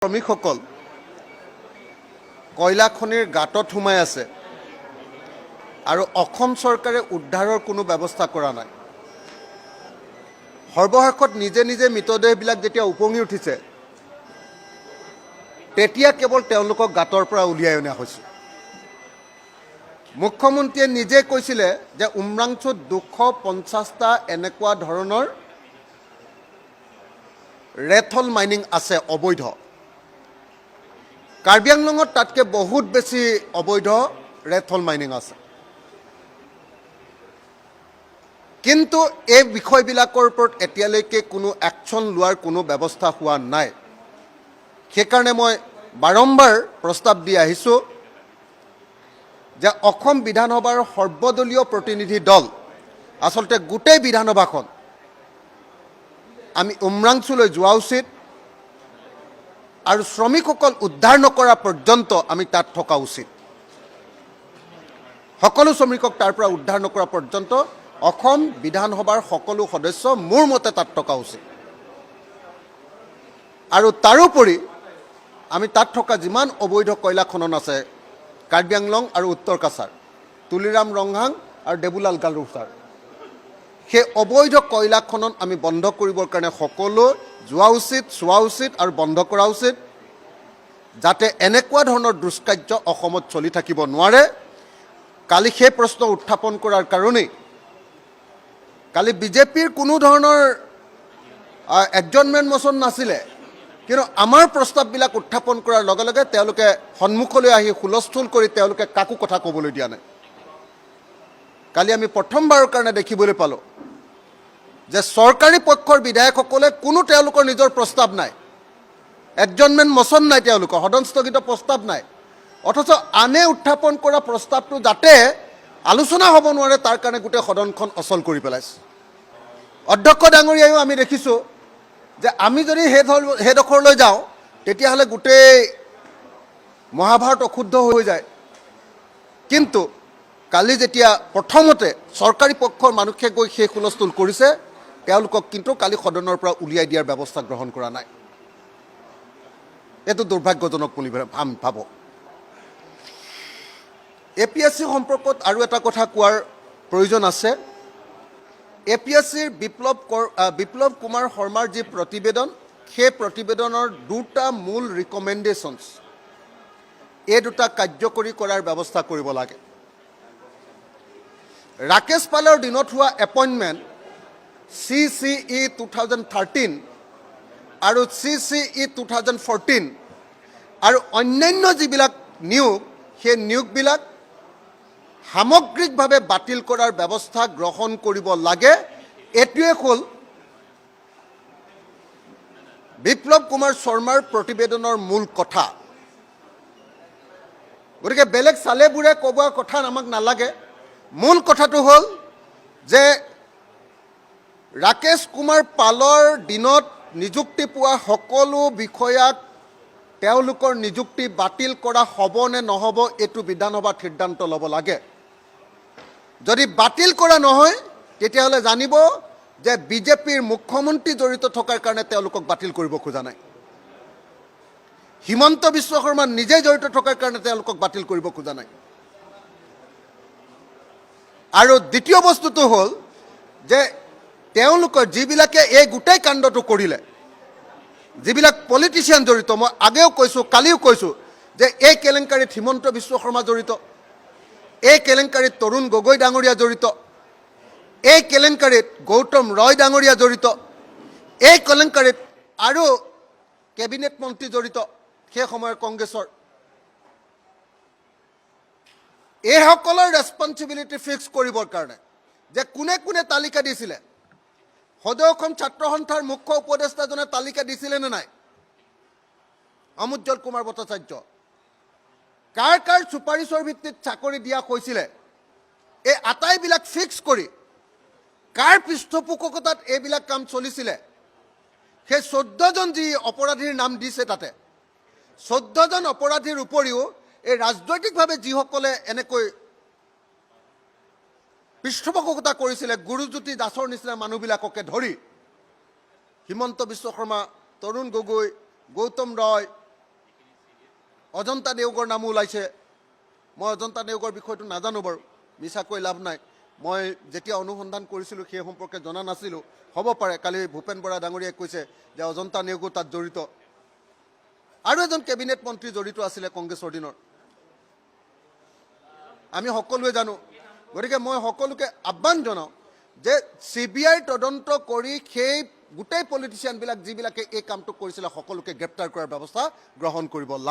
শ্ৰমিকসকল কয়লা খনিৰ গাঁতত সোমাই আছে আৰু অসম চৰকাৰে উদ্ধাৰৰ কোনো ব্যৱস্থা কৰা নাই। সৰ্বশেষত নিজে নিজে মৃতদেহবিলাক যেতিয়া উপঙি উঠিছে তেতিয়া কেৱল তেওঁলোকক গাঁতৰ পৰা উলিয়াই অনা হৈছে। মুখ্যমন্ত্ৰীয়ে নিজে কৈছিলে যে উমৰাংচুত 250টা এনেকুৱা ধৰণৰ ৰেথল মাইনিং আছে অবৈধ। কাৰ্বি আংলঙত তাতকৈ বহুত বেছি অবৈধ ৰেথল মাইনিং আছে। কিন্তু এই বিষয়বিলাকৰ ওপৰত এতিয়ালৈকে কোনো একশ্যন লোৱাৰ কোনো ব্যৱস্থা হোৱা নাই। সেইকাৰণে মই বাৰম্বাৰ প্ৰস্তাৱ দি আহিছোঁ যে অসম বিধানসভাৰ সৰ্বদলীয় প্ৰতিনিধি দল আচলতে গোটেই বিধানসভাখন আমি উমৰাংচুলৈ যোৱা উচিত আৰু শ্ৰমিকসকল উদ্ধাৰ নকৰা পৰ্যন্ত আমি তাত থকা উচিত। সকলো শ্ৰমিকক তাৰ পৰা উদ্ধাৰ নকৰা পৰ্যন্ত অসম বিধানসভাৰ সকলো সদস্য মোৰ মতে তাত থকা উচিত। আৰু তাৰোপৰি আমি তাত থকা যিমান অবৈধ কয়লা খনন আছে কাৰ্বি আংলং আৰু উত্তৰ কাছাৰ, তুলিৰাম ৰংহাং আৰু দেবুলাল গালুছাৰ, সেই অবৈধ কয়লা খনন আমি বন্ধ কৰিবৰ কাৰণে সকলো যোৱা উচিত, চোৱা উচিত আৰু বন্ধ কৰা উচিত, যাতে এনেকুৱা ধৰণৰ দুষ্কাৰ্য অসমত চলি থাকিব নোৱাৰে। কালি সেই প্ৰশ্ন উত্থাপন কৰাৰ কাৰণেই কালি বিজেপিৰ কোনো ধৰণৰ এডজৰ্ণমেণ্ট মোচন নাছিলে, কিন্তু আমাৰ প্ৰস্তাৱবিলাক উত্থাপন কৰাৰ লগে লগে তেওঁলোকে সন্মুখলৈ আহি হুলস্থুল কৰি তেওঁলোকে কাকো কথা ক'বলৈ দিয়া নাই। কালি আমি প্ৰথমবাৰৰ কাৰণে দেখিবলৈ পালোঁ যে চৰকাৰী পক্ষৰ বিধায়কসকলে কোনো তেওঁলোকৰ নিজৰ প্ৰস্তাৱ নাই, এডজৰ্ণমেণ্ট মোচন নাই, তেওঁলোকৰ সদন স্থগিত প্ৰস্তাৱ নাই, অথচ আনে উত্থাপন কৰা প্ৰস্তাৱটো যাতে আলোচনা হ'ব নোৱাৰে তাৰ কাৰণে গোটেই সদনখন অচল কৰি পেলাইছে। অধ্যক্ষ ডাঙৰীয়াইও আমি দেখিছোঁ যে আমি যদি সেইডোখৰলৈ যাওঁ তেতিয়াহ'লে গোটেই মহাভাৰত অশুদ্ধ হৈ যায়। কিন্তু কালি যেতিয়া প্ৰথমতে চৰকাৰী পক্ষৰ মানুহে গৈ সেই হুলস্থুল কৰিছে তেওঁলোকক কিন্তু কালি সদনৰ পৰা উলিয়াই দিয়াৰ ব্যৱস্থা গ্ৰহণ কৰা নাই। এইটো দুৰ্ভাগ্যজনক বুলি আমি ভাবোঁ। APSC সম্পৰ্কত আৰু এটা কথা কোৱাৰ প্ৰয়োজন আছে। APSCৰ বিপ্লৱ কুমাৰ শৰ্মাৰ যি প্ৰতিবেদন, সেই প্ৰতিবেদনৰ দুটা মূল ৰিকমেণ্ডেশ্যনছ, এই দুটা কাৰ্যকৰী কৰাৰ ব্যৱস্থা কৰিব লাগে। ৰাকেশ পালৰ দিনত হোৱা এপইণ্টমেণ্ট CCE 2013 আৰু CCE 2014 আৰু অন্যান্য যিবিলাক নিয়োগ, সেই নিয়োগবিলাক সামগ্ৰিকভাৱে বাতিল কৰাৰ ব্যৱস্থা গ্ৰহণ কৰিব লাগে। এইটোৱে হ'ল বিপ্লৱ কুমাৰ শৰ্মাৰ প্ৰতিবেদনৰ মূল কথা। গতিকে বেলেগ চালেবোৰে ক'বৰ কথা আমাক নালাগে। মূল কথাটো হ'ল যে ৰাকেশ কুমাৰ পালৰ দিনত নিযুক্তি পোৱা সকলো বিষয়াক তেওঁলোকৰ নিযুক্তি বাতিল কৰা হ'ব নে নহ'ব এইটো বিধানসভাত সিদ্ধান্ত ল'ব লাগে। যদি বাতিল কৰা নহয় তেতিয়াহ'লে জানিব যে বিজেপিৰ মুখ্যমন্ত্ৰী জড়িত থকাৰ কাৰণে তেওঁলোকক বাতিল কৰিব খোজা নাই, হিমন্ত বিশ্ব শৰ্মা নিজে জড়িত থকাৰ কাৰণে তেওঁলোকক বাতিল কৰিব খোজা নাই। আৰু দ্বিতীয় বস্তুটো হ'ল যে তেওঁলোকৰ যিবিলাকে এই গোটেই কাণ্ডটো কৰিলে, যিবিলাক পলিটিচিয়ান জড়িত, মই আগেও কৈছোঁ কালিও কৈছোঁ যে এই কেলেংকাৰীত হিমন্ত বিশ্ব শৰ্মা জড়িত, এই কেলেংকাৰীত তৰুণ গগৈ ডাঙৰীয়া জড়িত, এই কেলেংকাৰীত গৌতম ৰয় ডাঙৰীয়া জড়িত, এই কেলেংকাৰীত আৰু কেবিনেট মন্ত্ৰী জড়িত সেই সময়ৰ কংগ্ৰেছৰ। এইসকলৰ ৰেছপঞ্চিবিলিটি ফিক্স কৰিবৰ কাৰণে যে কোনে কোনে তালিকা দিছিলে, সদৌ অসম ছাত্ৰ সন্থাৰ মুখ্য উপদেষ্টাজনে তালিকা দিছিলে নে নাই, অমুজ্জ্বল কুমাৰ ভট্টাচাৰ্য, কাৰ কাৰ চুপাৰিচৰ ভিত্তিত চাকৰি দিয়া হৈছিলে, এই আটাইবিলাক ফিক্স কৰি কাৰ পৃষ্ঠপোষকতাত এইবিলাক কাম চলিছিলে, সেই 14জন যি অপৰাধীৰ নাম দিছে তাতে 14জন অপৰাধীৰ উপৰিও এই ৰাজনৈতিকভাৱে যিসকলে এনেকৈ পৃষ্ঠপোষকতা কৰিছিলে, গুৰুজ্যোতি দাসৰ নিচিনা মানুহবিলাককে ধৰি হিমন্ত বিশ্ব শৰ্মা, তৰুণ গগৈ, গৌতম ৰয়, অজন্তা নেওগৰ নামো ওলাইছে। মই অজন্তা নেওগৰ বিষয়টো নাজানো বাৰু, মিছা কৈ লাভ নাই। মই যেতিয়া অনুসন্ধান কৰিছিলোঁ সেই সম্পৰ্কে জনা নাছিলোঁ। হ'ব পাৰে কালি ভূপেন বৰা ডাঙৰীয়াই কৈছে যে অজন্তা নেওগো তাত জড়িত। আৰু এজন কেবিনেট মন্ত্ৰী জড়িত আছিলে কংগ্ৰেছৰ দিনৰ, আমি সকলোৱে জানো। গতিকে মই সকলোকে আহ্বান জনাওঁ যে CBI তদন্ত কৰি সেই গোটেই পলিটিচিয়ানবিলাক যিবিলাকে এই কামটো কৰিছিলে সকলোকে গ্ৰেপ্তাৰ কৰাৰ ব্যৱস্থা গ্ৰহণ কৰিব লাগে।